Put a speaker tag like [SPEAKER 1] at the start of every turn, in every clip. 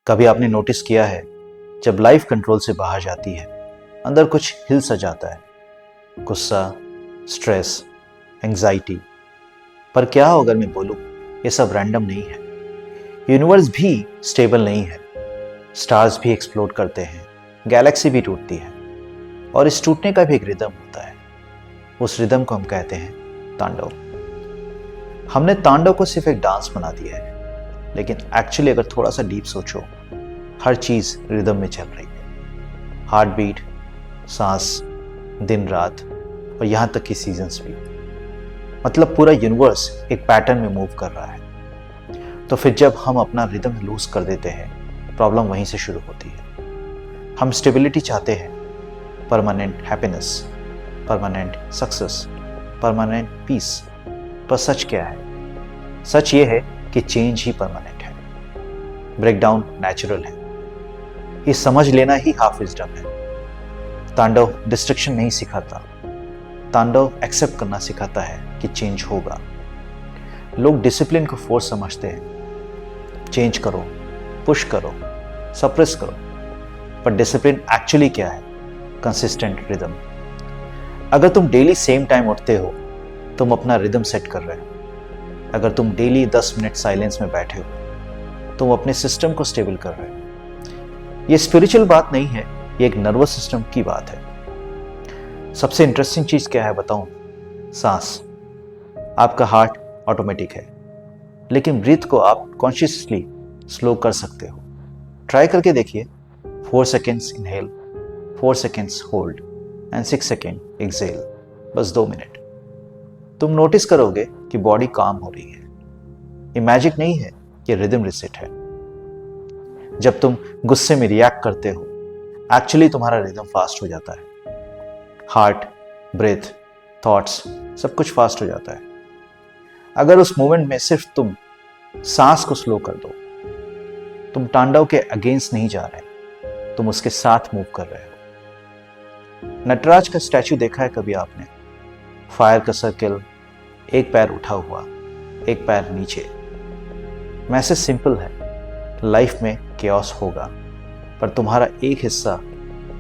[SPEAKER 1] कभी आपने नोटिस किया है जब लाइफ कंट्रोल से बाहर जाती है अंदर कुछ हिल सा जाता है, गुस्सा, स्ट्रेस, एंजाइटी। पर क्या हो अगर मैं बोलूं ये सब रैंडम नहीं है। यूनिवर्स भी स्टेबल नहीं है, स्टार्स भी एक्सप्लोड करते हैं, गैलेक्सी भी टूटती है और इस टूटने का भी एक रिदम होता है। उस रिदम को हम कहते हैं तांडव। हमने तांडव को सिर्फ एक डांस बना दिया है, लेकिन एक्चुअली अगर थोड़ा सा डीप सोचो, हर चीज रिदम में चल रही है। हार्ट बीट, सांस, दिन रात और यहां तक कि सीजन्स भी। मतलब पूरा यूनिवर्स एक पैटर्न में मूव कर रहा है। तो फिर जब हम अपना रिदम लूज कर देते हैं, प्रॉब्लम वहीं से शुरू होती है। हम स्टेबिलिटी चाहते हैं, permanent happiness, permanent success, permanent peace. पर सच क्या है? सच ये है कि चेंज ही परमानेंट है, ब्रेकडाउन नेचुरल है। ये समझ लेना ही हाफ विजडम है। तांडव डिस्ट्रक्शन नहीं सिखाता, तांडव एक्सेप्ट करना सिखाता है कि चेंज होगा। लोग डिसिप्लिन को फोर्स समझते हैं, चेंज करो, पुश करो, सप्रेस करो। पर डिसिप्लिन एक्चुअली क्या है? Consistent rhythm. अगर तुम डेली सेम टाइम उठते हो, तुम अपना रिदम सेट कर रहे हो। अगर तुम डेली 10 मिनट साइलेंस में बैठे हो, तुम अपने सिस्टम को स्टेबल कर रहे हो। ये स्पिरिचुअल बात नहीं है, ये एक नर्वस सिस्टम की बात है। सबसे इंटरेस्टिंग चीज क्या है बताऊं? सांस। आपका हार्ट ऑटोमेटिक है, लेकिन ब्रीथ को आप कॉन्शियसली स्लो कर सकते हो। ट्राई करके देखिए। 4 seconds inhale, 4 seconds hold and 6 second exhale. बस 2 मिनट। तुम नोटिस करोगे कि बॉडी काम हो रही है। ये मैजिक नहीं है, ये रिदम रिसेट है। जब तुम गुस्से में रिएक्ट करते हो, एक्चुअली तुम्हारा रिदम फास्ट हो जाता है। हार्ट, ब्रेथ, थॉट्स सब कुछ फास्ट हो जाता है। अगर उस मोमेंट में सिर्फ तुम सांस को स्लो कर दो, तुम तांडव के अगेंस्ट नहीं जा रहे, तुम उसके साथ मूव कर रहे हो। नटराज का स्टैचू देखा है कभी आपने? फायर का सर्किल, एक पैर उठा हुआ, एक पैर नीचे। मैसेज सिंपल है, लाइफ में केओस होगा, पर तुम्हारा एक हिस्सा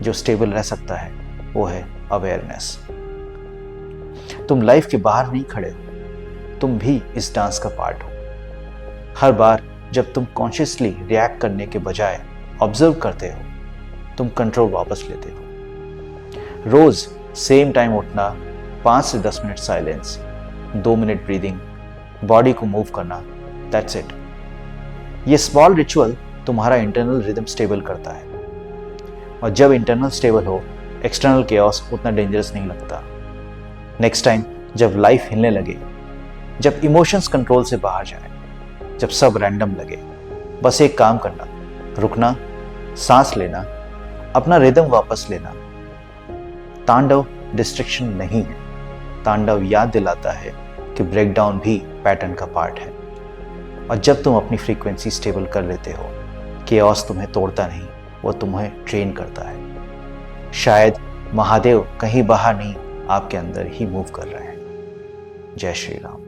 [SPEAKER 1] जो स्टेबल रह सकता है वो है अवेयरनेस। तुम लाइफ के बाहर नहीं खड़े हो, तुम भी इस डांस का पार्ट हो। हर बार जब तुम कॉन्शियसली रिएक्ट करने के बजाय ऑब्जर्व करते हो, तुम कंट्रोल वापस लेते हो। रोज सेम टाइम उठना, 5 से 10 minute silence, 2 minute breathing, body को मूव करना, दैट्स इट। ये स्मॉल रिचुअल तुम्हारा इंटरनल रिदम स्टेबल करता है। और जब इंटरनल स्टेबल हो, एक्सटर्नल केओस उतना डेंजरस नहीं लगता। नेक्स्ट टाइम जब लाइफ हिलने लगे, जब इमोशंस कंट्रोल से बाहर जाए, जब सब रैंडम लगे, बस एक काम करना, रुकना, सांस लेना, अपना रिदम वापस लेना। तांडव डिस्ट्रैक्शन नहीं है, तांडव याद दिलाता है कि ब्रेकडाउन भी पैटर्न का पार्ट है। और जब तुम अपनी फ्रीक्वेंसी स्टेबल कर लेते हो, केओस तुम्हें तोड़ता नहीं, वो तुम्हें ट्रेन करता है। शायद महादेव कहीं बाहर नहीं, आपके अंदर ही मूव कर रहे हैं। जय श्री राम।